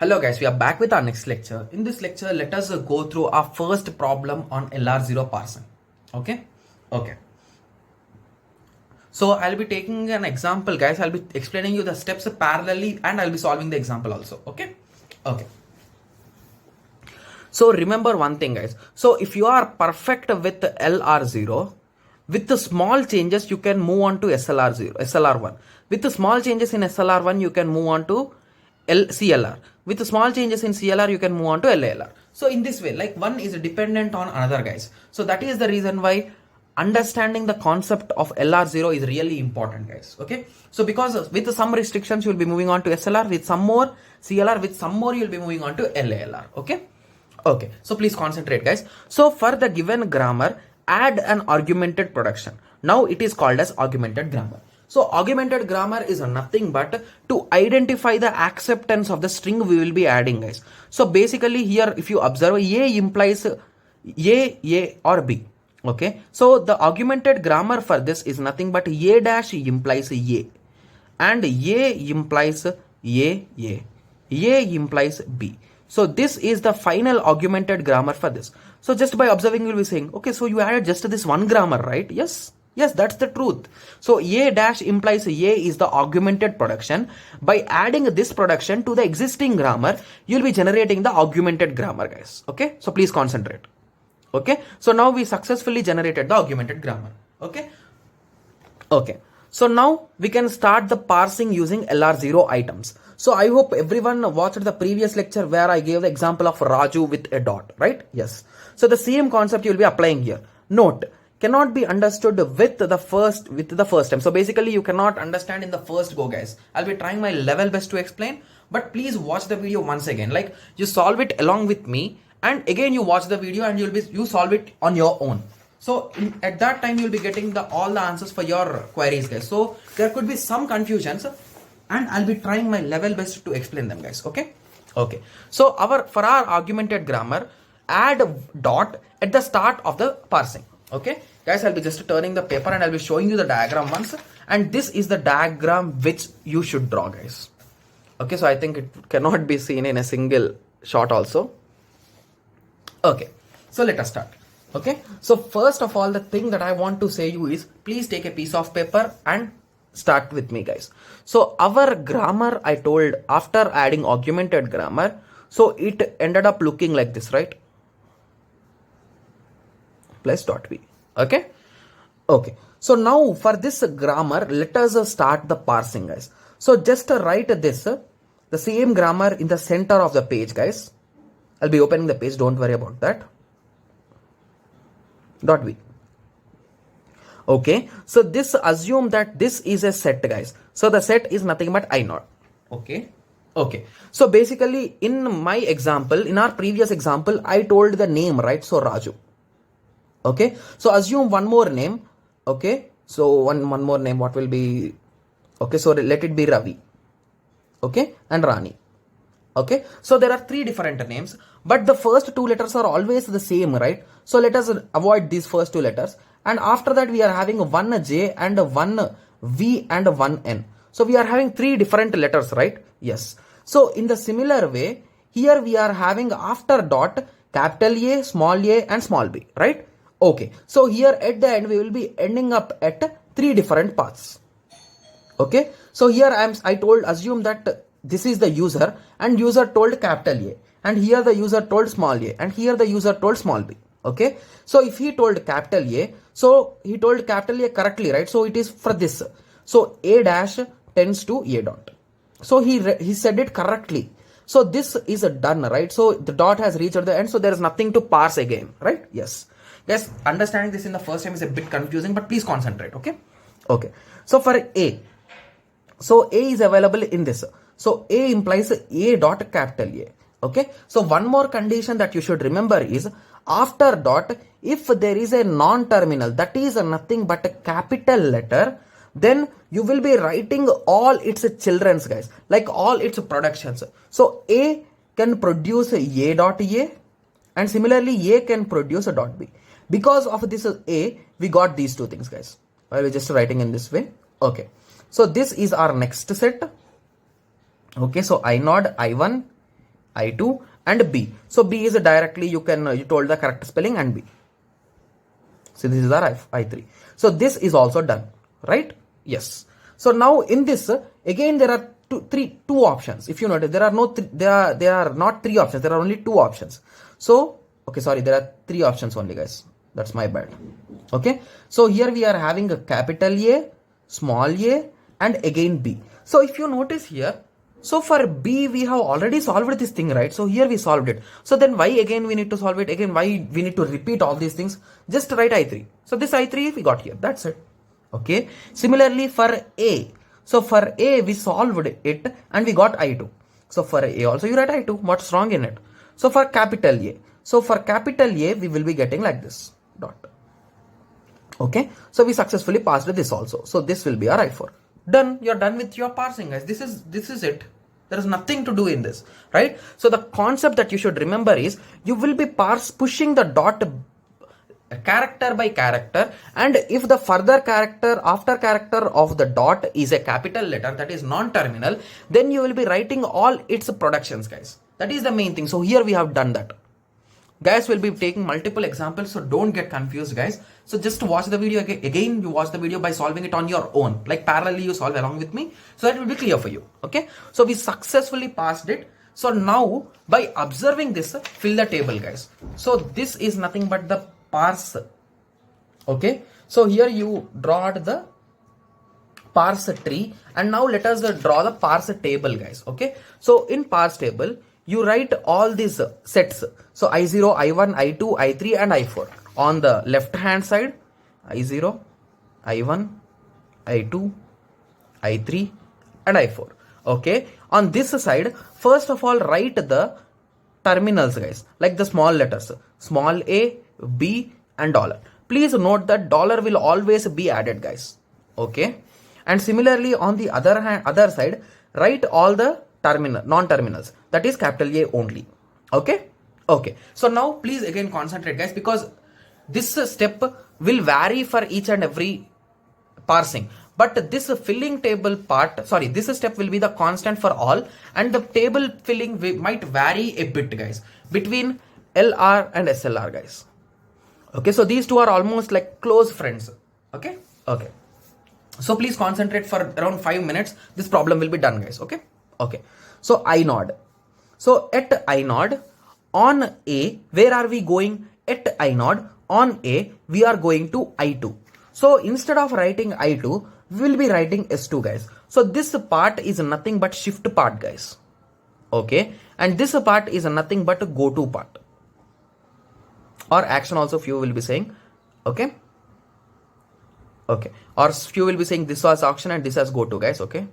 Hello guys, we are back with our next lecture. In this lecture, let us go through our first problem on LR0 parsing. Okay? Okay. So I'll be taking an example guys. I'll be explaining you the steps parallelly and I'll be solving the example also. Okay? Okay. So remember one thing guys. So if you are perfect with LR0, with the small changes you can move on to SLR0, SLR1. With the small changes in SLR1 you can move on to CLR. With the small changes in CLR you can move on to LALR. So in this way, like one is dependent on another guys. So that is the reason why understanding the concept of LR0 is really important guys. Okay, so because with some restrictions you will be moving on to SLR, with some more CLR, with some more you will be moving on to LALR. Okay, so please concentrate guys. So for the given grammar, add an augmented production. Now it is called as augmented grammar. So augmented grammar is nothing but to identify the acceptance of the string we will be adding guys. So basically here if you observe, A implies A or B. Okay, so the augmented grammar for this is nothing but A dash implies A and A implies A implies B. So this is the final augmented grammar for this. So just by observing you'll be saying, okay, so you added just this one grammar, right? Yes, that's the truth. So A dash implies A is the augmented production. By adding this production to the existing grammar, you'll be generating the augmented grammar guys. Okay, so please concentrate. Okay, so now we successfully generated the augmented grammar. Okay, so now we can start the parsing using LR0 items. So I hope everyone watched the previous lecture where I gave the example of Raju with a dot, right? Yes. So the same concept you will be applying here. Note, cannot be understood with the first time. So basically you cannot understand in the first go guys. I'll be trying my level best to explain, but please watch the video once again. Like you solve it along with me and again you watch the video and you solve it on your own. So at that time you'll be getting all the answers for your queries guys. So there could be some confusions and I'll be trying my level best to explain them guys. Okay. So for our augmented grammar, add dot at the start of the parsing. Okay guys, I'll be just turning the paper and I'll be showing you the diagram once, and this is the diagram which you should draw guys. Okay, so I think it cannot be seen in a single shot also. Okay, so let us start. Okay, so first of all, the thing that I want to say you is, please take a piece of paper and start with me guys. So our grammar, I told after adding augmented grammar, so it ended up looking like this, right? Plus dot b. Okay, so now for this grammar, let us start the parsing guys. So just write this, the same grammar in the center of the page guys. I'll be opening the page, don't worry about that. Dot b. Okay, so this assume that this is a set guys. So the set is nothing but inode. Okay, so basically in my example, in our previous example, I told the name, right? So Raju. Okay, so assume one more name. Okay, so one more name, what will be? Okay, so let it be Ravi. Okay, and Rani. Okay, so there are three different names, but the first two letters are always the same, right? So let us avoid these first two letters, and after that we are having one J and one V and one N. So we are having three different letters, right? Yes. So in the similar way, here we are having after dot capital A, small a and small b, right? Okay, so here at the end we will be ending up at three different paths. Okay, so here I told assume that this is the user and user told capital A, and here the user told small a, and here the user told small b. Okay, so if he told capital A, so he told capital A correctly, right? So it is for this. So A dash tends to A dot. So he said it correctly. So this is done, right? So the dot has reached the end, so there is nothing to parse again, right? Yes. Yes, understanding this in the first time is a bit confusing, but please concentrate. Okay, so for A, so A is available in this. So A implies A dot capital A. Okay, so one more condition that you should remember is after dot, if there is a non-terminal, that is nothing but a capital letter, then you will be writing all its children's guys, like all its productions. So A can produce A dot A, and similarly A can produce a dot B. Because of this A, we got these two things guys. I'll be just writing in this way. Okay, so this is our next set. Okay, so inode I1, I2 and B. So B is directly, you told the correct spelling and B. So this is our I3. So this is also done, right? Yes. So now in this, again there are two options. If you notice, there are not three options. There are only two options. So, okay, sorry, there are three options only, guys. That's my bad. Okay. So here we are having a capital A, small a, and again B. So if you notice here, so for B, we have already solved this thing, right? So here we solved it. So then why again we need to solve it? Again, why we need to repeat all these things? Just write I3. So this I3 we got here. That's it. Okay. Similarly for A. So for A, we solved it and we got I2. So for A also you write I2. What's wrong in it? So for capital A. So for capital A, we will be getting like this. Dot. Okay. So we successfully passed this also. So this will be our I4. Done. You're done with your parsing, guys. This is it. There is nothing to do in this, right? So the concept that you should remember is you will be pushing the dot character by character, and if the further character after character of the dot is a capital letter, that is non-terminal, then you will be writing all its productions, guys. That is the main thing. So here we have done that. Guys, will be taking multiple examples, so don't get confused, guys. So just watch the video again. You watch the video by solving it on your own, like parallelly you solve along with me, so that will be clear for you. Okay, so we successfully passed it. So now by observing this, fill the table, guys. So this is nothing but the parse. Okay, so here you draw the parse tree, and now let us draw the parse table, guys. Okay, so in parse table you write all these sets. So I0, I1, I2, I3 and I4. On the left hand side, I0, I1, I2, I3 and I4. Okay. On this side, first of all, write the terminals, guys, like the small letters, small a, b and dollar. Please note that dollar will always be added, guys. Okay. And similarly, on the other side, write all the non-terminals, that is capital A only. Okay. Okay. So now please again concentrate, guys, because this step will vary for each and every parsing. But this filling table part, sorry, this step will be the constant for all, and the table filling might vary a bit, guys, between LR and SLR, guys. Okay. So these two are almost like close friends. Okay. Okay. So please concentrate for around 5 minutes. This problem will be done, guys. Okay. Okay. So I node. So at I node on A, where are we going? At I node on A, we are going to I2. So instead of writing I2, we will be writing S2, guys. So this part is nothing but shift part, guys. Okay. And this part is nothing but go to part. Or action also few will be saying. Okay. Okay. Or few will be saying this was action and this as go to, guys. Okay.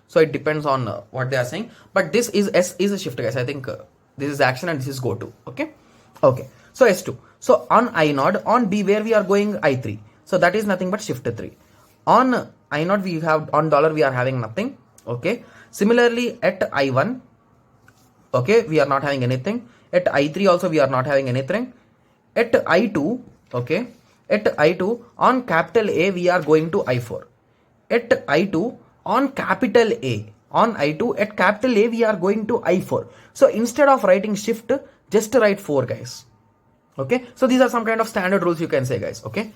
So it depends on what they are saying. But this is S is a shift, guys. I think this is action and this is go to. Okay. Okay. So S2. So on I node, on B, where we are going I3. So that is nothing but shift 3. On I node, we have, on dollar, we are having nothing. Okay. Similarly, at I1, okay, we are not having anything. At I3 also, we are not having anything. At I2, okay, at I2, on capital A, we are going to I4. At I2, on capital A, on I2, at capital A, we are going to I4. So instead of writing shift, just write 4, guys. Okay. So these are some kind of standard rules you can say, guys. Okay.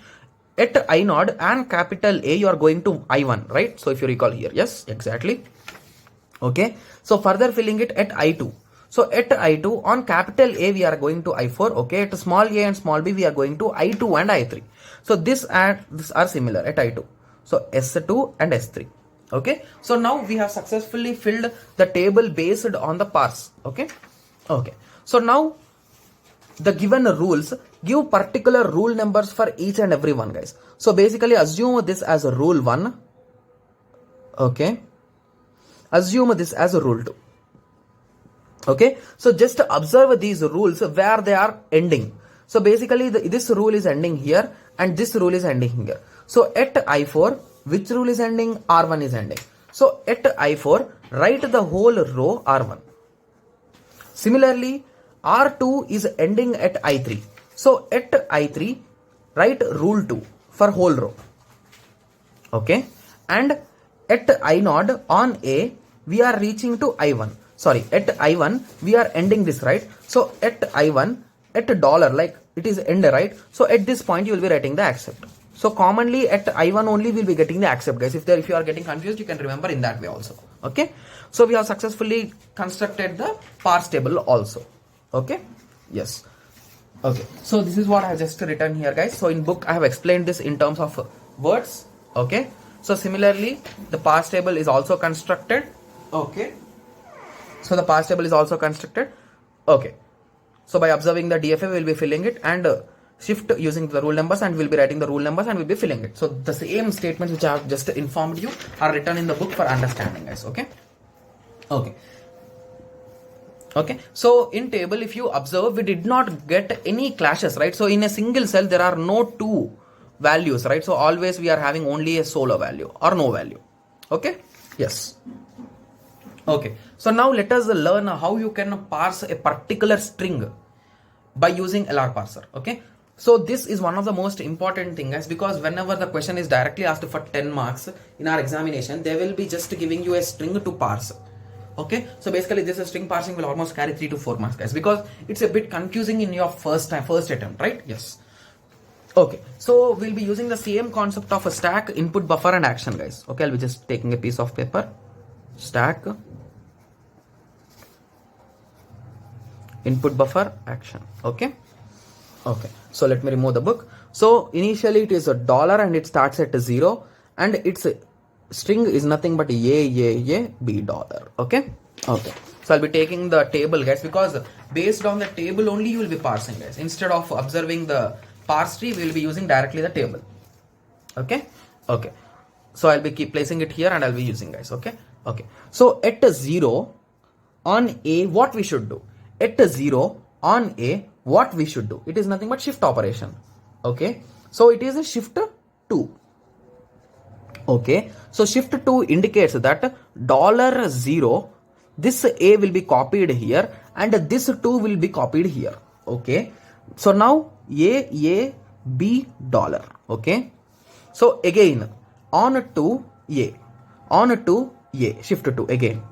At I node and capital A, you are going to I1, right? So if you recall here, yes, exactly. Okay. So further filling it at I2. So at I2, on capital A, we are going to I4. Okay. At small a and small b, we are going to I2 and I3. So this are similar at I2. So S2 and S3. Okay. So now we have successfully filled the table based on the parse. Okay. Okay. So now the given rules give particular rule numbers for each and every one, guys. So basically assume this as a rule 1. Okay. Assume this as a rule 2. Okay. So just observe these rules where they are ending. So basically this rule is ending here and this rule is ending here. So at I4, which rule is ending? R1 is ending. So at I4, write the whole row R1. Similarly, R2 is ending at I3. So at I3, write rule 2 for whole row. Okay. And at I node on A, we are reaching to I1. sorry, at I1 we are ending this, right? So at I1, at dollar, like it is end, right? So at this point you will be writing the accept. So commonly at I1 only we'll be getting the accept, guys. If you are getting confused, you can remember in that way also. Okay. So we have successfully constructed the parse table also. Okay. Yes. Okay. So this is what I have just written here, guys. So in book I have explained this in terms of words. Okay. So similarly, the parse table is also constructed. Okay. So the parse table is also constructed. Okay. So by observing the DFA, we will be filling it, and shift using the rule numbers, and we'll be writing the rule numbers and we'll be filling it. So the same statements which I have just informed you are written in the book for understanding, guys. Okay. Okay. Okay. So in table, if you observe, we did not get any clashes, right? So in a single cell, there are no two values, right? So always we are having only a solo value or no value. Okay. Yes. Okay. So now let us learn how you can parse a particular string by using LR parser. Okay. So this is one of the most important thing, guys, because whenever the question is directly asked for 10 marks in our examination, they will be just giving you a string to parse. Okay. So basically this string parsing will almost carry 3 to 4 marks, guys, because it's a bit confusing in your first attempt, right? Yes. Okay. So we'll be using the same concept of a stack, input, buffer and action, guys. Okay. I'll be just taking a piece of paper. Stack, input, buffer, action. Okay. Okay. So let me remove the book. So initially it is a dollar and it starts at 0, and its string is nothing but B dollar. Okay. Okay. So I'll be taking the table, guys, because based on the table only you will be parsing, guys. Instead of observing the parse tree, we will be using directly the table. Okay. Okay. So I'll be keep placing it here and I'll be using, guys. Okay. Okay. So at 0 on A, what we should do? At 0 on A, what we should do? It is nothing but shift operation. Okay. So it is a shift 2. Okay. So shift 2 indicates that $0, this A will be copied here and this 2 will be copied here. Okay. So now A, B dollar. Okay. So again on to A, on to A, shift 2 again.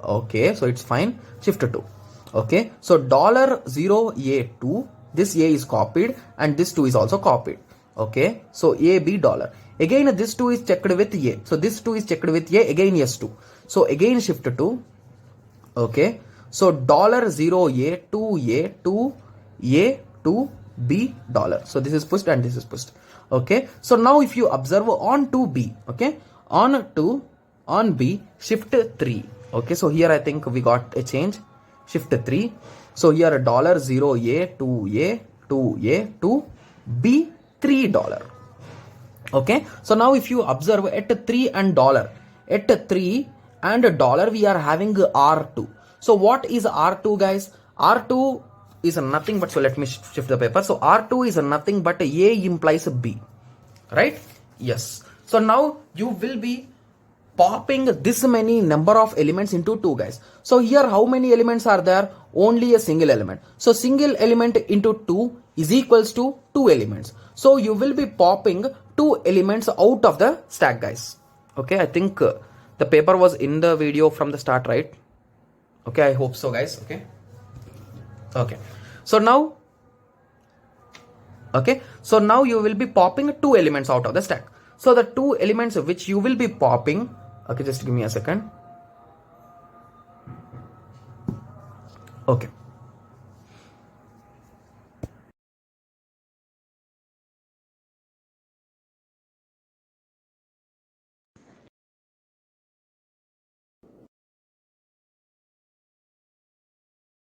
Okay. So it's fine. Shift 2. Okay. So $0A2, this A is copied and this 2 is also copied. Okay. So AB dollar. Again this 2 is checked with A. So this 2 is checked with A, again S2. So again shift 2. Okay. So $0A2A to A to B dollar. So this is pushed and this is pushed. Okay. So now if you observe on to B, okay, on B, shift 3. Okay. So here I think we got a change. Shift 3. So here $0A to A to B $3. Okay. So now if you observe at 3 and dollar, at 3 and dollar, we are having R2. So what is R2, guys? R2 is nothing but, so let me shift the paper. So R2 is nothing but A implies B, right? Yes. So now you will be popping this many number of elements into 2, guys. So here how many elements are there? Only a single element. So single element into 2 is equals to 2 elements. So you will be popping 2 elements out of the stack, guys. Okay. I think the paper was in the video from the start, right? Okay. I hope so, guys. Okay. Okay. So now, okay. So now you will be popping 2 elements out of the stack. So the 2 elements which you will be popping, okay, just give me a second. Okay.